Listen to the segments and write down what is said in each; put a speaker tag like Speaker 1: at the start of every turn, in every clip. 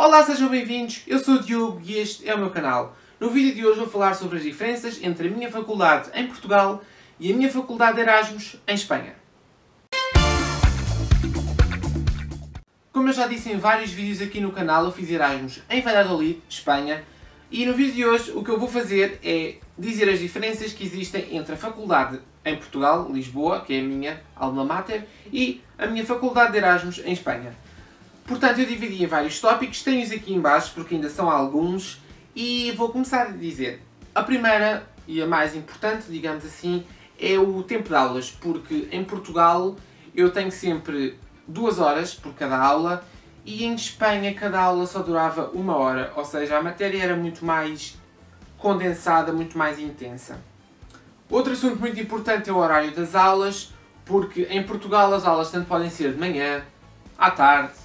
Speaker 1: Olá, sejam bem-vindos, eu sou o Diogo e este é o meu canal. No vídeo de hoje vou falar sobre as diferenças entre a minha faculdade em Portugal e a minha faculdade de Erasmus em Espanha. Como eu já disse em vários vídeos aqui no canal, eu fiz Erasmus em Valladolid, Espanha, e no vídeo de hoje o que eu vou fazer é dizer as diferenças que existem entre a faculdade em Portugal, Lisboa, que é a minha alma mater, e a minha faculdade de Erasmus em Espanha. Portanto, eu dividi em vários tópicos, tenho-os aqui em baixo porque ainda são alguns, e vou começar a dizer. A primeira, e a mais importante, digamos assim, é o tempo de aulas, porque em Portugal eu tenho sempre 2 horas por cada aula, e em Espanha cada aula só durava 1 hora, ou seja, a matéria era muito mais condensada, muito mais intensa. Outro assunto muito importante é o horário das aulas, porque em Portugal as aulas tanto podem ser de manhã, à tarde,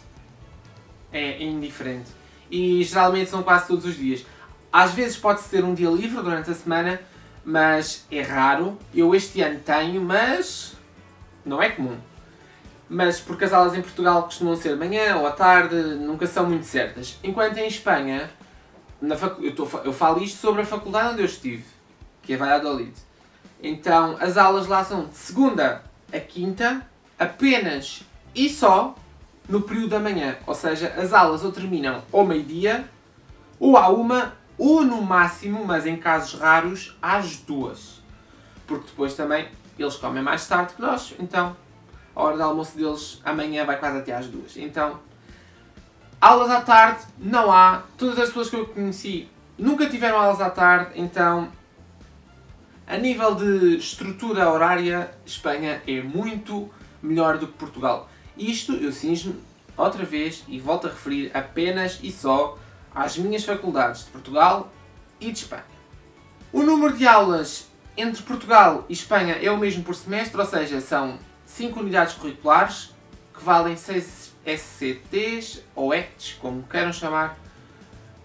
Speaker 1: é indiferente. E geralmente são quase todos os dias. Às vezes pode-se ter um dia livre durante a semana, mas é raro. Eu este ano tenho, mas não é comum. Mas porque as aulas em Portugal costumam ser de manhã ou à tarde, nunca são muito certas. Enquanto em Espanha, eu falo isto sobre a faculdade onde eu estive, que é Valladolid. Então as aulas lá são de segunda a quinta, apenas e só no período da manhã. Ou seja, as aulas ou terminam ao meio-dia, ou à 1, ou no máximo, mas em casos raros, às 2. Porque depois também eles comem mais tarde que nós, então a hora de almoço deles amanhã vai quase até às 2. Então, aulas à tarde não há. Todas as pessoas que eu conheci nunca tiveram aulas à tarde, então a nível de estrutura horária, Espanha é muito melhor do que Portugal. Isto eu cinjo-me outra vez e volto a referir apenas e só às minhas faculdades de Portugal e de Espanha. O número de aulas entre Portugal e Espanha é o mesmo por semestre, ou seja, são 5 unidades curriculares que valem 6 SCTs ou ECTs, como queiram chamar,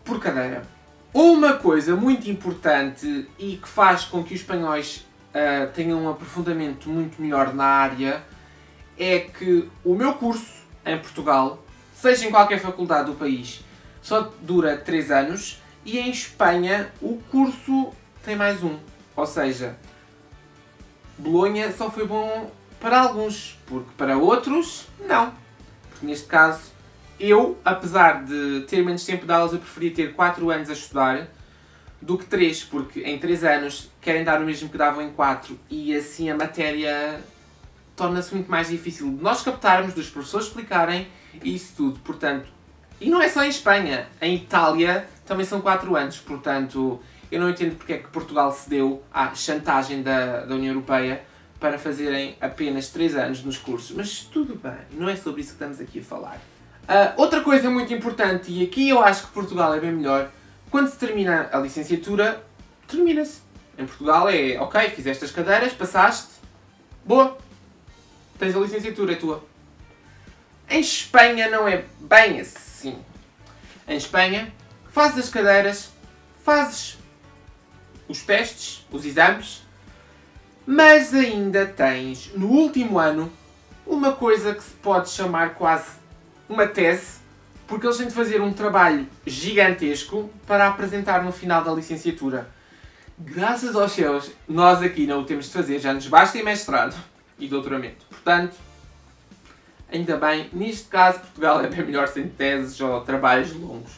Speaker 1: por cadeira. Uma coisa muito importante e que faz com que os espanhóis tenham um aprofundamento muito melhor na área é que o meu curso em Portugal, seja em qualquer faculdade do país, só dura 3 anos e em Espanha o curso tem mais um. Ou seja, Bolonha só foi bom para alguns, porque para outros, não. Porque neste caso, eu, apesar de ter menos tempo de aulas, eu preferia ter 4 anos a estudar do que 3, porque em 3 anos querem dar o mesmo que davam em 4 e assim a matéria torna-se muito mais difícil de nós captarmos, dos professores explicarem isso tudo. Portanto, e não é só em Espanha, em Itália também são 4 anos, portanto eu não entendo porque é que Portugal cedeu à chantagem da União Europeia para fazerem apenas 3 anos nos cursos. Mas tudo bem, não é sobre isso que estamos aqui a falar. Outra coisa muito importante, e aqui eu acho que Portugal é bem melhor, quando se termina a licenciatura, termina-se. Em Portugal é, ok, fizeste as cadeiras, passaste, boa, tens a licenciatura, é tua. Em Espanha não é bem assim. Em Espanha, fazes as cadeiras, fazes os testes, os exames, mas ainda tens, no último ano, uma coisa que se pode chamar quase uma tese, porque eles têm de fazer um trabalho gigantesco para apresentar no final da licenciatura. Graças aos céus, nós aqui não o temos de fazer, já nos basta em mestrado e doutoramento. Portanto, ainda bem, neste caso Portugal é bem melhor sem teses ou trabalhos longos.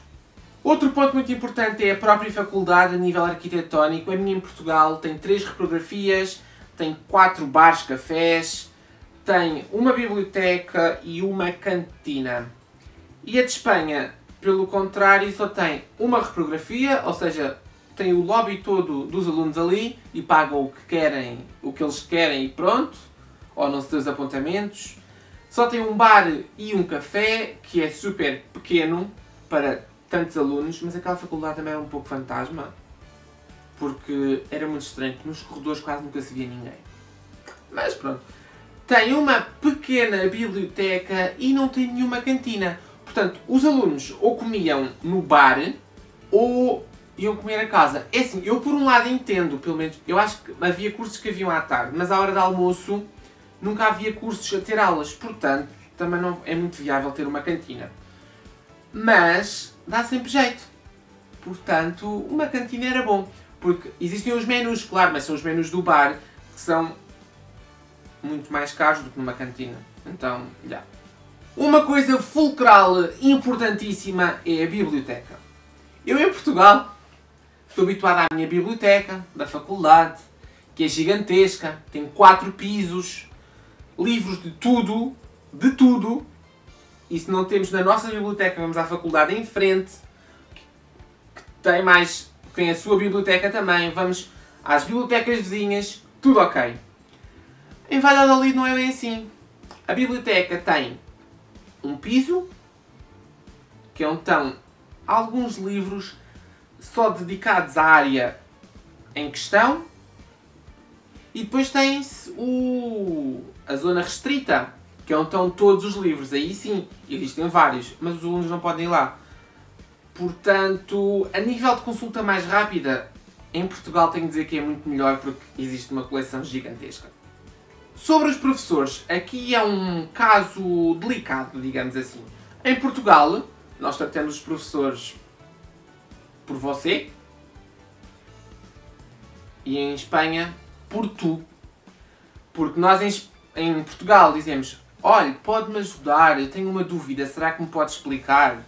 Speaker 1: Outro ponto muito importante é a própria faculdade a nível arquitetónico. A minha em Portugal tem 3 reprografias, tem 4 bares, cafés, tem uma biblioteca e uma cantina. E a de Espanha, pelo contrário, só tem uma reprografia, ou seja, tem o lobby todo dos alunos ali e pagam o que querem, o que eles querem e pronto, ou não se tem os apontamentos. Só tem um bar e um café, que é super pequeno para tantos alunos, mas aquela faculdade também era um pouco fantasma, porque era muito estranho, nos corredores quase nunca se via ninguém. Mas pronto. Tem uma pequena biblioteca e não tem nenhuma cantina. Portanto, os alunos ou comiam no bar ou iam comer a casa. É assim, eu por um lado entendo, pelo menos, eu acho que havia cursos que haviam à tarde, mas à hora de almoço nunca havia cursos a ter aulas, portanto, também não é muito viável ter uma cantina. Mas dá sempre jeito. Portanto, uma cantina era bom. Porque existem os menus, claro, mas são os menus do bar que são muito mais caros do que numa cantina. Então, já. Uma coisa fulcral importantíssima é a biblioteca. Eu em Portugal estou habituado à minha biblioteca da faculdade, que é gigantesca, tem 4 pisos, livros de tudo, e se não temos na nossa biblioteca, vamos à faculdade em frente, que tem a sua biblioteca também, vamos às bibliotecas vizinhas, tudo ok. Em Valladolid não é bem assim. A biblioteca tem um piso, que é onde estão alguns livros só dedicados à área em questão, e depois tem-se a zona restrita, que é onde estão todos os livros. Aí sim, existem vários, mas os alunos não podem ir lá. Portanto, a nível de consulta mais rápida, em Portugal tenho de dizer que é muito melhor porque existe uma coleção gigantesca. Sobre os professores, aqui é um caso delicado, digamos assim. Em Portugal, nós tratamos os professores por você, e em Espanha, por tu. Porque nós em Portugal dizemos: olha, pode-me ajudar, eu tenho uma dúvida, será que me pode explicar?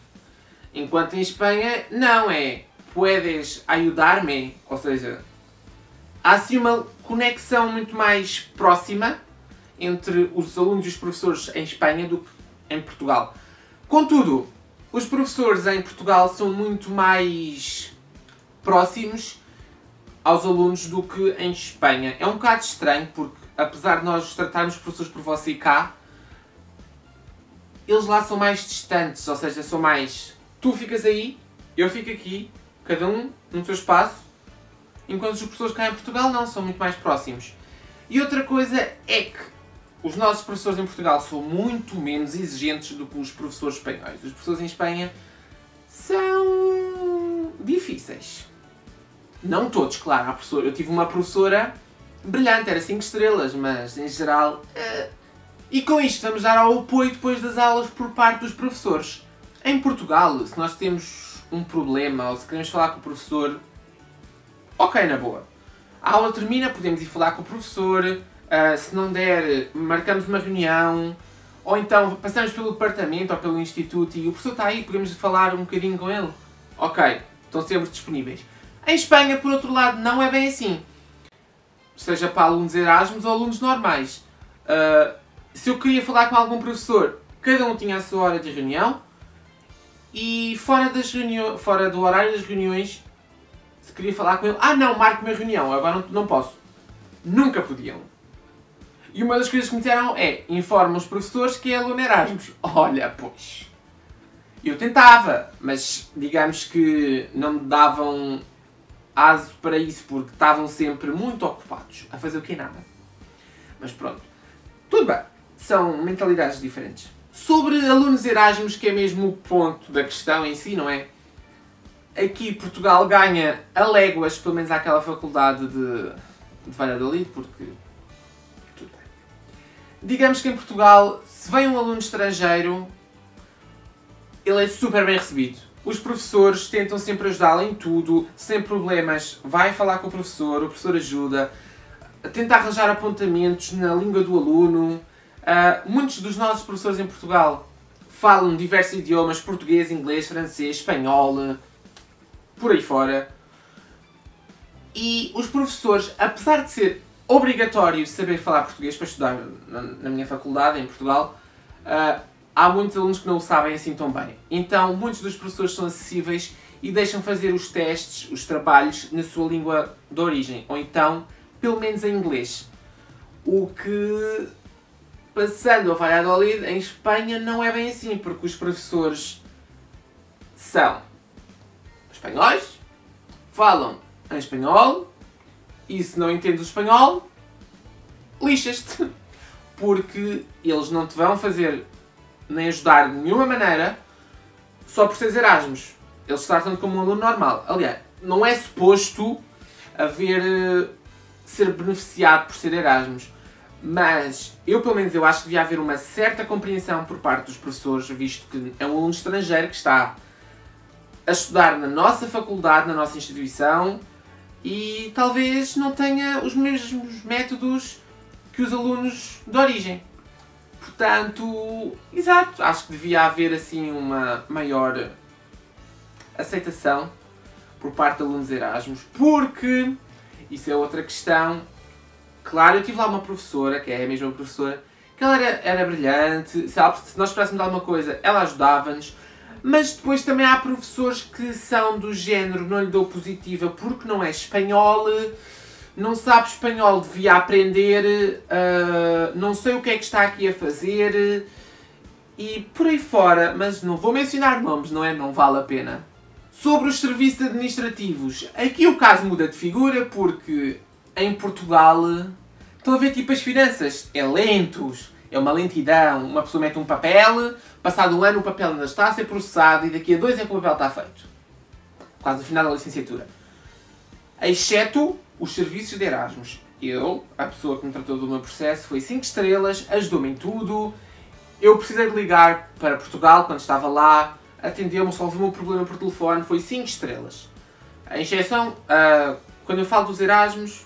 Speaker 1: Enquanto em Espanha, não é puedes ayudarme, ou seja, há assim uma conexão muito mais próxima entre os alunos e os professores em Espanha do que em Portugal. Contudo, os professores em Portugal são muito mais próximos aos alunos do que em Espanha. É um bocado estranho porque, apesar de nós tratarmos os professores por você cá, eles lá são mais distantes, ou seja, são mais... Tu ficas aí, eu fico aqui, cada um no seu espaço, enquanto os professores cá em Portugal não, são muito mais próximos. E outra coisa é que os nossos professores em Portugal são muito menos exigentes do que os professores espanhóis. Os professores em Espanha são difíceis. Não todos, claro. Eu tive uma professora brilhante, era 5 estrelas, mas em geral... E com isto vamos dar ao apoio depois das aulas por parte dos professores. Em Portugal, se nós temos um problema ou se queremos falar com o professor, ok, na boa. A aula termina, podemos ir falar com o professor, se não der, marcamos uma reunião, ou então passamos pelo departamento ou pelo instituto e o professor está aí, podemos falar um bocadinho com ele. Ok, estão sempre disponíveis. Em Espanha, por outro lado, não é bem assim. Seja para alunos Erasmus ou alunos normais. Se eu queria falar com algum professor, cada um tinha a sua hora de reunião e fora do horário das reuniões, se queria falar com ele, não, marque uma reunião, agora não posso. Nunca podiam. E uma das coisas que me disseram é, informa os professores que é aluno Erasmus. Olha, pois. Eu tentava, mas digamos que não me davam aso para isso, porque estavam sempre muito ocupados. A fazer o quê? Nada. Mas pronto. Tudo bem. São mentalidades diferentes. Sobre alunos Erasmus, que é mesmo o ponto da questão em si, não é? Aqui Portugal ganha a léguas, pelo menos àquela faculdade de Valladolid, porque... Tudo bem. Digamos que em Portugal, se vem um aluno estrangeiro, ele é super bem recebido. Os professores tentam sempre ajudá-lo em tudo, sem problemas. Vai falar com o professor ajuda. Tenta arranjar apontamentos na língua do aluno. Muitos dos nossos professores em Portugal falam diversos idiomas, português, inglês, francês, espanhol, por aí fora. E os professores, apesar de ser obrigatório saber falar português para estudar na minha faculdade em Portugal, há muitos alunos que não o sabem assim tão bem. Então, muitos dos professores são acessíveis e deixam fazer os testes, os trabalhos, na sua língua de origem. Ou então, pelo menos em inglês. O que, passando a Valladolid, em Espanha, não é bem assim, porque os professores são espanhóis, falam em espanhol, e se não entendes o espanhol, lixas-te. Porque eles não te vão fazer nem ajudar de nenhuma maneira só por seres Erasmus. Eles tratam-te como um aluno normal. Aliás, não é suposto ser beneficiado por ser Erasmus. Mas eu, pelo menos, eu acho que devia haver uma certa compreensão por parte dos professores, visto que é um aluno estrangeiro que está a estudar na nossa faculdade, na nossa instituição, e talvez não tenha os mesmos métodos que os alunos de origem. Portanto, exato, acho que devia haver assim uma maior aceitação por parte de alunos Erasmus, porque isso é outra questão. Claro, eu tive lá uma professora, que é a mesma professora, que ela era brilhante, se nós esperássemos alguma coisa, ela ajudava-nos, mas depois também há professores que são do género, não lhe dou positiva porque não é espanhol, não sabe espanhol, devia aprender, não sei o que é que está aqui a fazer, e por aí fora, mas não vou mencionar nomes, não é? Não vale a pena. Sobre os serviços administrativos, aqui o caso muda de figura porque em Portugal, estão a ver tipo as finanças, é lentos, é uma lentidão, uma pessoa mete um papel, passado um ano o papel ainda está a ser processado e daqui a 2 é que o papel está feito. Quase no final da licenciatura. Exceto os serviços de Erasmus. Eu, a pessoa que me tratou do meu processo, foi 5 estrelas, ajudou-me em tudo. Eu precisei de ligar para Portugal quando estava lá, atendeu-me, resolveu-me o problema por telefone, foi 5 estrelas. A exceção, quando eu falo dos Erasmus,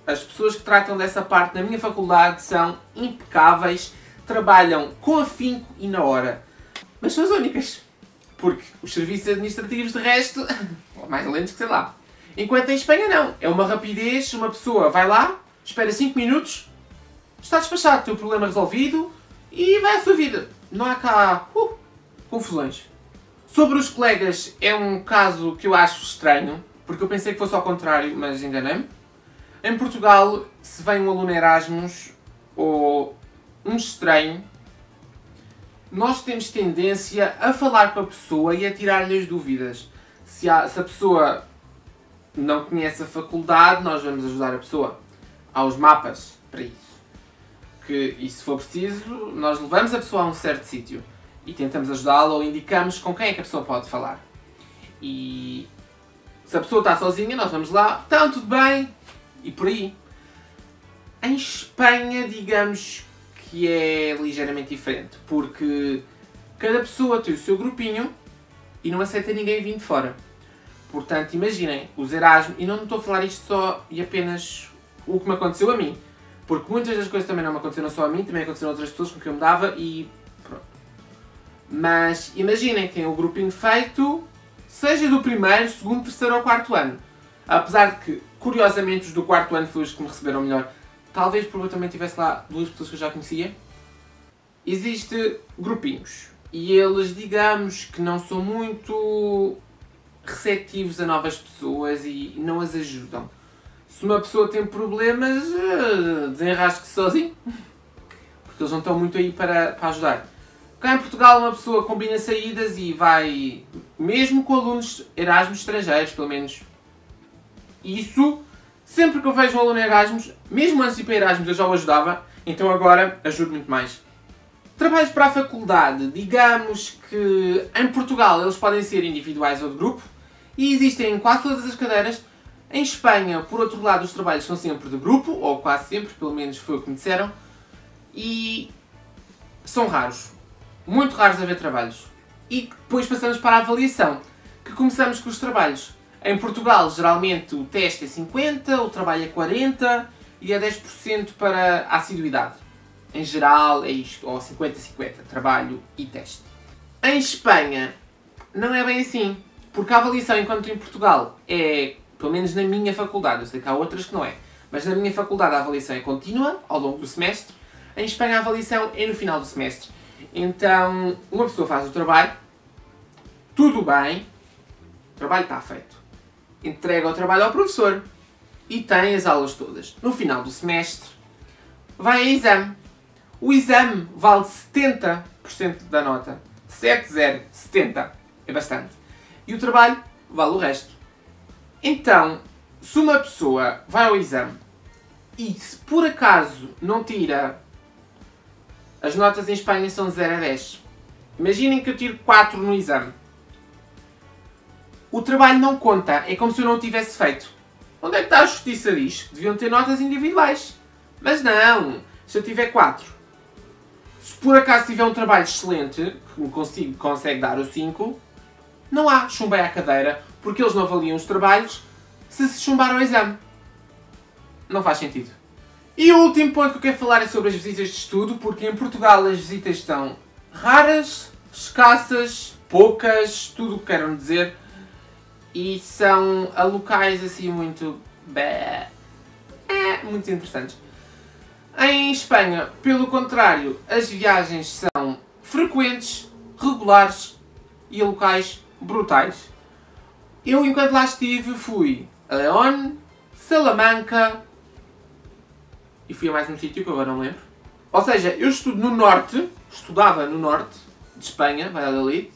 Speaker 1: as pessoas que tratam dessa parte na minha faculdade são impecáveis, trabalham com afinco e na hora. Mas são as únicas. Porque os serviços administrativos de resto, mais lentos que sei lá. Enquanto em Espanha não. É uma rapidez, uma pessoa vai lá, espera 5 minutos, está despachado, tem o problema resolvido e vai à sua vida. Não há cá confusões. Sobre os colegas é um caso que eu acho estranho, porque eu pensei que fosse ao contrário, mas enganei-me. Em Portugal, se vem um aluno Erasmus ou um estranho, nós temos tendência a falar com a pessoa e a tirar-lhe as dúvidas. Se a pessoa não conhece a faculdade, nós vamos ajudar a pessoa. Há os mapas para isso. E se for preciso, nós levamos a pessoa a um certo sítio e tentamos ajudá-la ou indicamos com quem é que a pessoa pode falar. E se a pessoa está sozinha, nós vamos lá, então tudo bem, e por aí. Em Espanha, digamos que é ligeiramente diferente, porque cada pessoa tem o seu grupinho e não aceita ninguém vindo de fora. Portanto, imaginem, os Erasmus, e não estou a falar isto só e apenas o que me aconteceu a mim, porque muitas das coisas também não me aconteceram só a mim, também aconteceram a outras pessoas com quem eu me dava e pronto. Mas imaginem, tem o grupinho feito, seja do primeiro, segundo, terceiro ou quarto ano. Apesar de que, curiosamente, os do quarto ano foram os que me receberam melhor. Talvez porque eu também tivesse lá 2 pessoas que eu já conhecia. Existem grupinhos. E eles, digamos, que não são muito receptivos a novas pessoas e não as ajudam. Se uma pessoa tem problemas, desenrasque-se sozinho. Porque eles não estão muito aí para ajudar. Cá em Portugal uma pessoa combina saídas e vai, mesmo com alunos Erasmus estrangeiros, pelo menos. Isso, sempre que eu vejo um aluno Erasmus, mesmo antes de ir para Erasmus eu já o ajudava, então agora ajudo muito mais. Trabalhos para a faculdade, digamos que em Portugal eles podem ser individuais ou de grupo, e existem em quase todas as cadeiras. Em Espanha, por outro lado, os trabalhos são sempre de grupo, ou quase sempre, pelo menos foi o que me disseram, e são raros. Muito raros haver trabalhos. E depois passamos para a avaliação, que começamos com os trabalhos. Em Portugal, geralmente, o teste é 50%, o trabalho é 40% e é 10% para a assiduidade. Em geral, é isto, ou 50-50, trabalho e teste. Em Espanha, não é bem assim, porque a avaliação, enquanto em Portugal, é, pelo menos na minha faculdade, eu sei que há outras que não é, mas na minha faculdade a avaliação é contínua, ao longo do semestre. Em Espanha a avaliação é no final do semestre. Então, uma pessoa faz o trabalho, tudo bem, o trabalho está feito. Entrega o trabalho ao professor e tem as aulas todas. No final do semestre, vai a exame. O exame vale 70% da nota. 70. É bastante. E o trabalho vale o resto. Então, se uma pessoa vai ao exame e se por acaso não tira... As notas em Espanha são de 0 a 10. Imaginem que eu tiro 4 no exame. O trabalho não conta, é como se eu não o tivesse feito. Onde é que está a justiça disto? Deviam ter notas individuais. Mas não, se eu tiver 4. Se por acaso tiver um trabalho excelente, que me consegue dar o 5, não há chumbei à cadeira, porque eles não avaliam os trabalhos se chumbaram o exame. Não faz sentido. E o último ponto que eu quero falar é sobre as visitas de estudo, porque em Portugal as visitas estão raras, escassas, poucas, tudo o que queiram dizer, e são a locais assim muito muito interessantes. Em Espanha, pelo contrário, as viagens são frequentes, regulares e a locais brutais. Eu, enquanto lá estive, fui a León, Salamanca e fui a mais um sítio que eu agora não lembro. Ou seja, eu estudo no norte, estudava no norte de Espanha, Valladolid,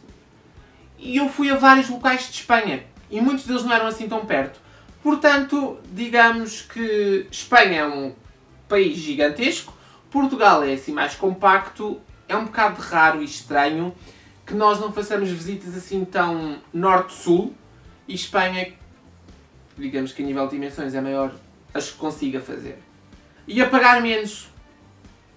Speaker 1: e eu fui a vários locais de Espanha e muitos deles não eram assim tão perto. Portanto, digamos que Espanha é um país gigantesco, Portugal é assim mais compacto, é um bocado raro e estranho que nós não façamos visitas assim tão norte-sul, e Espanha, digamos que a nível de dimensões é maior, as que consiga fazer. E a pagar menos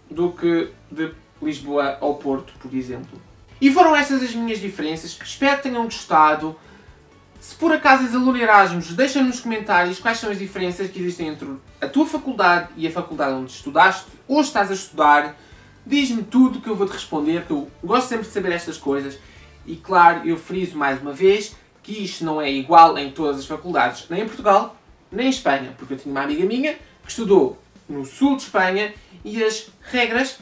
Speaker 1: do que de Lisboa ao Porto, por exemplo. E foram estas as minhas diferenças, espero que tenham gostado. Se por acaso és aluno Erasmus, deixa-me nos comentários quais são as diferenças que existem entre a tua faculdade e a faculdade onde estudaste ou estás a estudar. Diz-me tudo que eu vou-te responder, que eu gosto sempre de saber estas coisas. E claro, eu friso mais uma vez que isto não é igual em todas as faculdades, nem em Portugal, nem em Espanha. Porque eu tinha uma amiga minha que estudou no sul de Espanha e as regras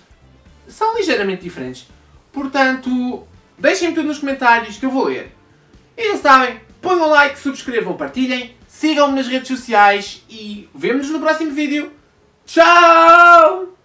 Speaker 1: são ligeiramente diferentes. Portanto, deixem-me tudo nos comentários que eu vou ler. E já sabem, ponham like, subscrevam, partilhem, sigam-me nas redes sociais e vemo-nos no próximo vídeo. Tchau!